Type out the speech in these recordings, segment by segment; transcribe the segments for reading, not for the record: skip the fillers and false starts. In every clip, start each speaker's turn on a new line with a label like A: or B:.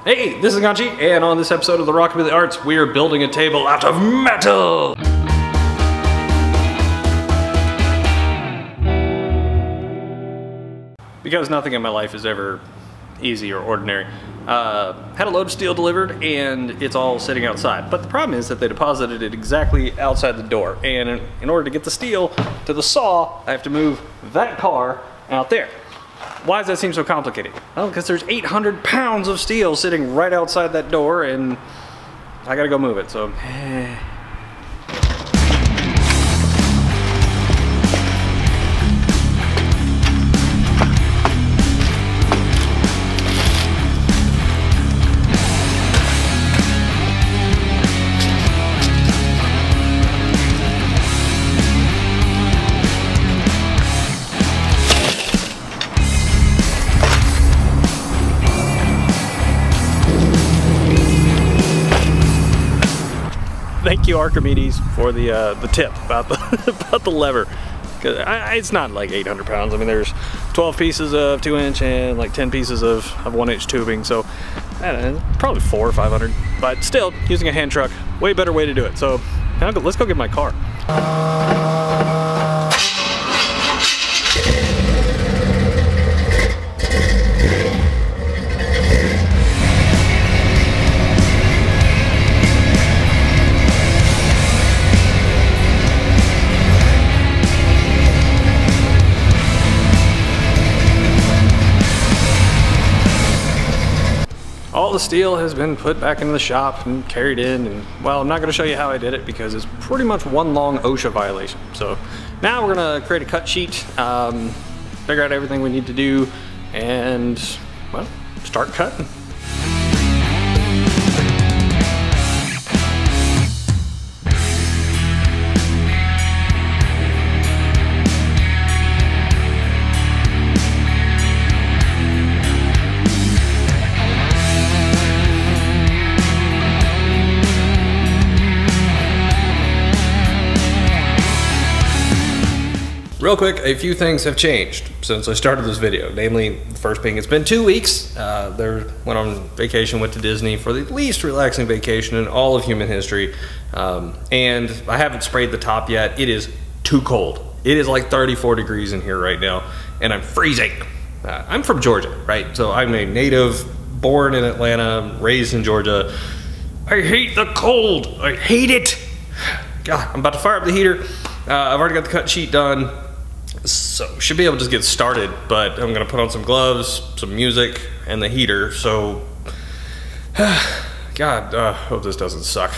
A: Hey, this is Ganchi, and on this episode of the Rockabilly Arts, we are building a table out of metal! Because nothing in my life is ever easy or ordinary. Had a load of steel delivered, and it's all sitting outside. But the problem is that they deposited it exactly outside the door, and in order to get the steel to the saw, I have to move that car out there. Why does that seem so complicated? Well, because there's 800 pounds of steel sitting right outside that door, and I gotta go move it, so... Thank you, Archimedes, for the tip about the about the lever. Cause it's not like 800 pounds. I mean, there's 12 pieces of 2-inch and like 10 pieces of 1-inch tubing. So I don't know, probably 400 or 500. But still, using a hand truck, way better way to do it. So now let's go get my car. All the steel has been put back into the shop and carried in, and well, I'm not going to show you how I did it because it's pretty much one long OSHA violation. So now we're going to create a cut sheet, figure out everything we need to do, and well, start cutting. Real quick, a few things have changed since I started this video. Namely, the first being it's been 2 weeks. Went on vacation, went to Disney for the least relaxing vacation in all of human history. And I haven't sprayed the top yet. It is too cold. It is like 34 degrees in here right now, and I'm freezing. I'm from Georgia, right? So I'm a native, born in Atlanta, raised in Georgia. I hate the cold. I hate it. God, I'm about to fire up the heater. I've already got the cut sheet done. So should be able to just get started, but I'm gonna put on some gloves, some music, and the heater, so God, hope this doesn't suck.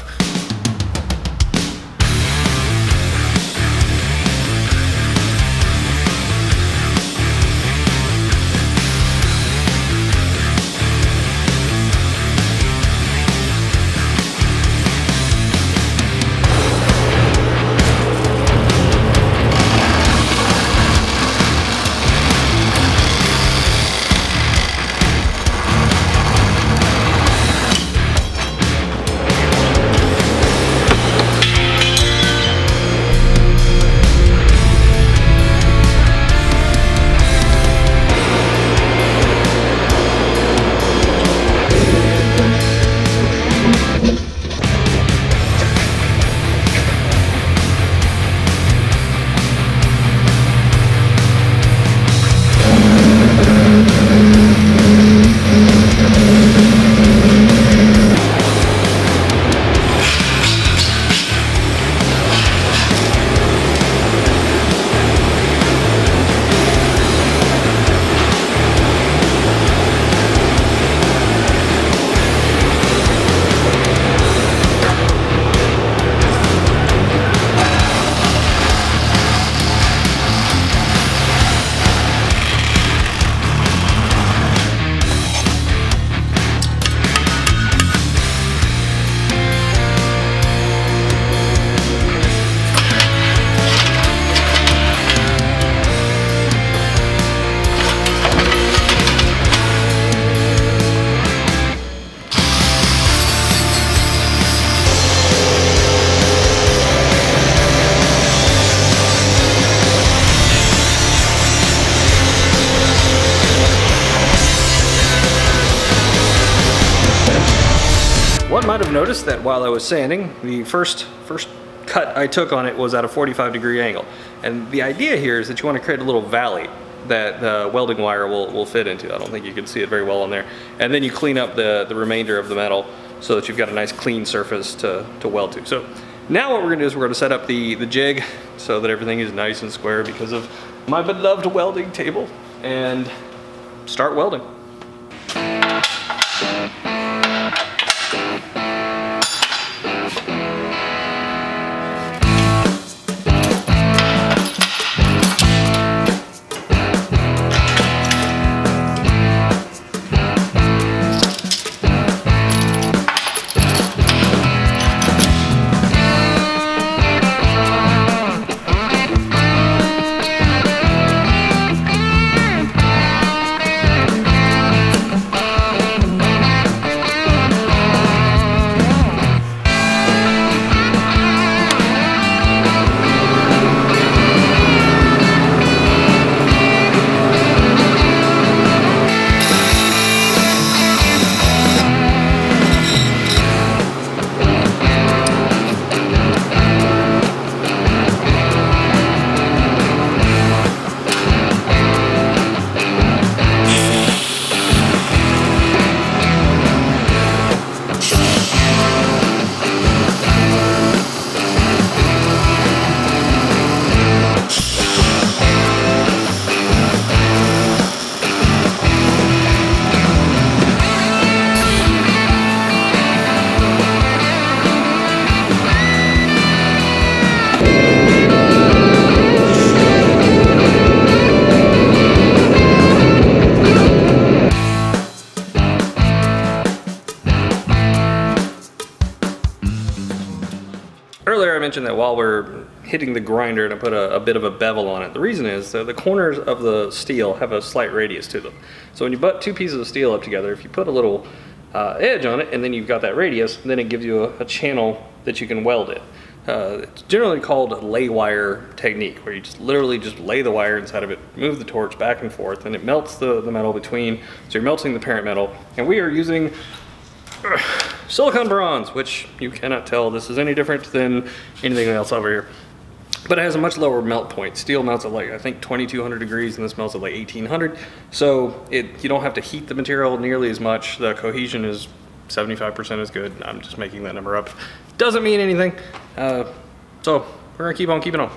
A: One might have noticed that while I was sanding, the first cut I took on it was at a 45-degree angle. And the idea here is that you want to create a little valley that the welding wire will fit into. I don't think you can see it very well on there. And then you clean up the remainder of the metal so that you've got a nice clean surface to weld to. So now what we're going to do is we're going to set up the jig so that everything is nice and square because of my beloved welding table, and start welding. Earlier I mentioned that while we're hitting the grinder and I put a bit of a bevel on it. The reason is that the corners of the steel have a slight radius to them. So when you butt two pieces of steel up together, if you put a little edge on it and then you've got that radius, then it gives you a channel that you can weld it. It's generally called lay wire technique, where you just literally just lay the wire inside of it, move the torch back and forth, and it melts the metal between. So you're melting the parent metal, and we are using silicon bronze, which you cannot tell this is any different than anything else over here. But it has a much lower melt point. Steel melts at like, I think 2200 degrees, and this melts at like 1800. So you don't have to heat the material nearly as much. The cohesion is 75% as good. I'm just making that number up. Doesn't mean anything. So we're gonna keep on keeping on.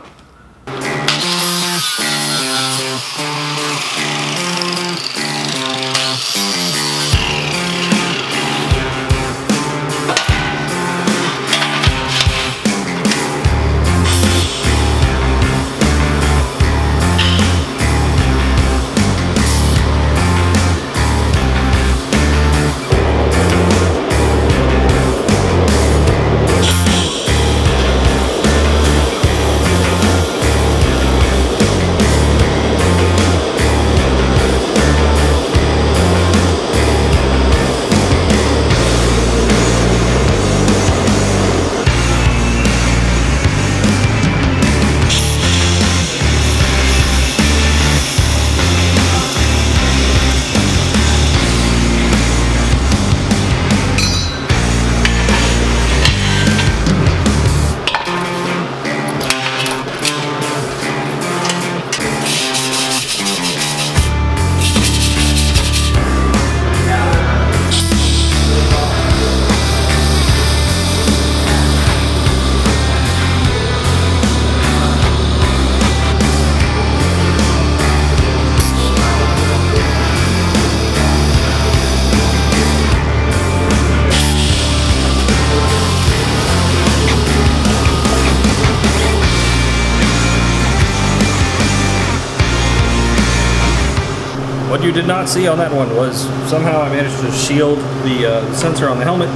A: What you did not see on that one was somehow I managed to shield the sensor on the helmet,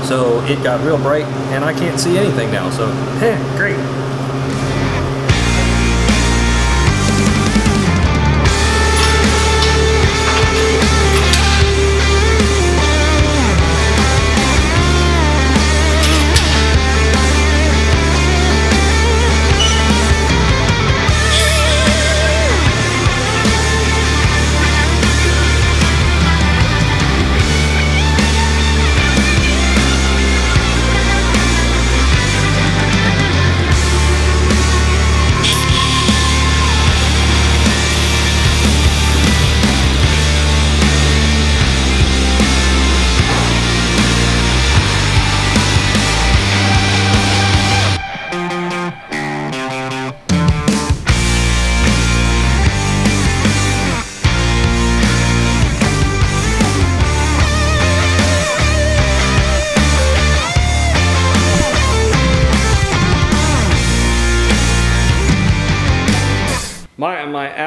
A: so it got real bright and I can't see anything now, so great.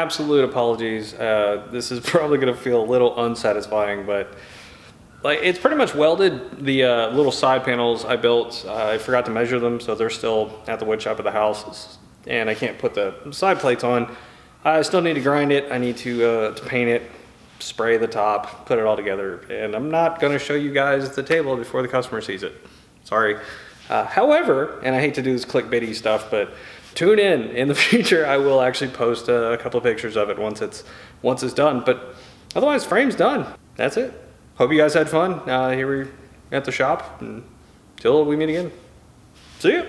A: absolute apologies. This is probably going to feel a little unsatisfying, but like it's pretty much welded. The little side panels I built, I forgot to measure them, so they're still at the wood shop of the house, and I can't put the side plates on. I still need to grind it. I need to paint it, spray the top, put it all together, and I'm not going to show you guys the table before the customer sees it. Sorry. However, and I hate to do this clickbaity stuff, but tune in the future. I will actually post a couple of pictures of it once it's done. But otherwise, frame's done. That's it. Hope you guys had fun. Here we're at the shop. Until we meet again. See ya.